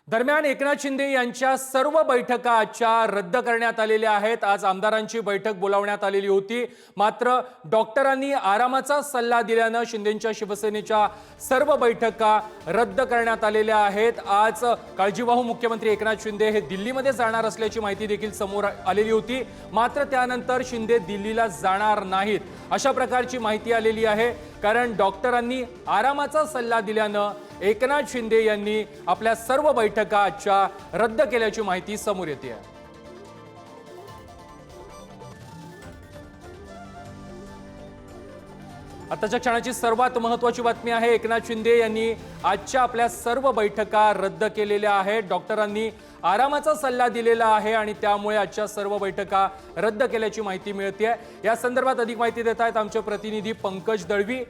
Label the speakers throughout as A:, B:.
A: दरम्यान एकनाथ शिंदे यांच्या सर्व बैठका आजच्या रद्द करण्यात आलेल्या आहेत। आज आमदारांची बैठक बोलावण्यात आलेली होती, मात्र डॉक्टरांनी आरामाचा सल्ला दिल्याने शिंदेंच्या शिवसेनेच्या सर्व बैठका रद्द करण्यात आलेल्या आहेत। आज काळजीवाहू मुख्यमंत्री एकनाथ शिंदे हे दिल्लीमध्ये जाणार असल्याची माहिती देखील समोर आलेली होती, मात्र त्यानंतर शिंदे दिल्लीला जाणार नाहीत अशा प्रकारची माहिती आलेली आहे। कारण डॉक्टरांनी आरामाचा सल्ला दिल्याने एकनाथ शिंदे यांनी आपल्या सर्व बैठका आजच्या रद्द केल्याची माहिती समोर येते आहे। आताच्या क्षणाची सर्वात महत्त्वाची बातमी आहे, एकनाथ शिंदे यांनी आजच्या आपल्या सर्व बैठका रद्द केलेल्या आहेत। डॉक्टरांनी आरामाचा सल्ला दिलेला आहे आणि त्यामुळे आजच्या सर्व बैठका रद्द केल्याची माहिती मिळते आहे। या संदर्भात अधिक माहिती देत आहेत आमचे प्रतिनिधी पंकज दळवी।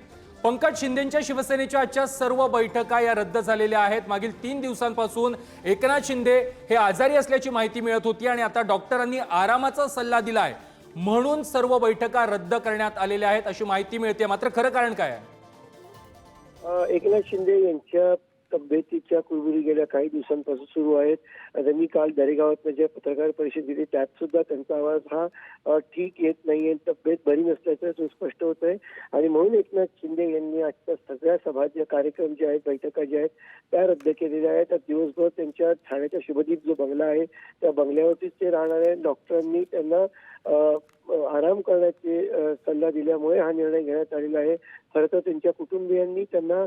A: पंकज, शिंदेंच्या शिवसेनेच्या आजच्या सर्व बैठका या रद्द झालेल्या आहेत। मागील 3 दिवसांपासून एकनाथ शिंदे हे आजारी असल्याची माहिती मिळत होती आणि आता डॉक्टरांनी आरामाचा सल्ला दिलाय म्हणून सर्व बैठका रद्द करण्यात आलेल्या आहेत अशी माहिती मिळते, मात्र खरं कारण काय आहे?
B: एकनाथ शिंदे यांच्या तब्येतीच्या कुरबुरी गेल्या काही दिवसांपासून सुरू आहेत। त्यांनी काल दरेगावात जे पत्रकार परिषद दिली त्यात सुद्धा त्यांचा आवाज हा ठीक येत नाहीये, तब्येत बरी नसल्याचं स्पष्ट होत आहे आणि म्हणून एकनाथ शिंदे यांनी आजच्या सगळ्या सभा जे कार्यक्रम जे आहेत, बैठका ज्या आहेत त्या रद्द केलेल्या आहेत। दिवसभर त्यांच्या ठाण्याच्या शुभदीप जो बंगला आहे त्या बंगल्यावरतीच ते राहणार आहेत। डॉक्टरांनी त्यांना आराम करण्याचे सल्ला दिल्यामुळे हा निर्णय घेण्यात आलेला आहे। खरं तर त्यांच्या कुटुंबियांनी त्यांना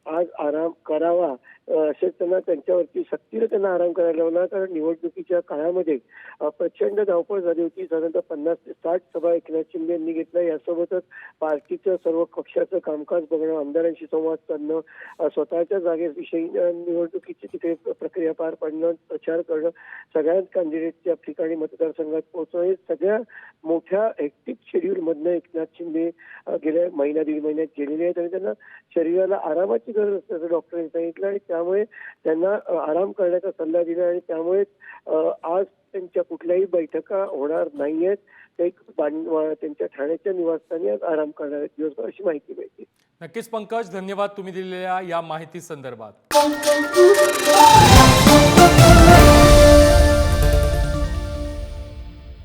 B: आज आराम करावा असे त्यांना त्यांच्यावरती सक्तीने त्यांना आराम करायला लावला, कारण निवडणुकीच्या काळामध्ये प्रचंड धावपळ झाली होती। साधारणतः 50 ते 60 सभा एकनाथ शिंदे यांनी घेतल्या। यासोबतच पार्टीचं सर्व पक्षाचं कामकाज बघणं, आमदारांशी संवाद साधणं, स्वतःच्या जागेविषयी निवडणुकीची तिकडे प्रक्रिया पार पाडणं, प्रचार करणं, सगळ्या कॅन्डिडेटच्या ठिकाणी मतदारसंघात पोहोचणं, हे सगळ्या मोठ्या हेक्टिक शेड्यूल मधनं एकनाथ शिंदे गेल्या महिना दीड महिन्यात गेलेले आहेत आणि त्यांना शरीराला आरामाची गरज असल्याचं डॉक्टरांनी सांगितलं आणि त्यामुळे त्यांना आराम करण्याचा सल्ला दिला आणि त्यामुळे आज त्यांच्या कुठल्याही बैठका होणार नाहीयेत। ते त्यांच्या ठाण्याच्या निवासस्थानी आज आराम करणार आहेत दिवसभर अशी माहिती मिळते।
A: नक्कीच पंकज, धन्यवाद तुम्ही दिलेल्या या माहिती संदर्भात।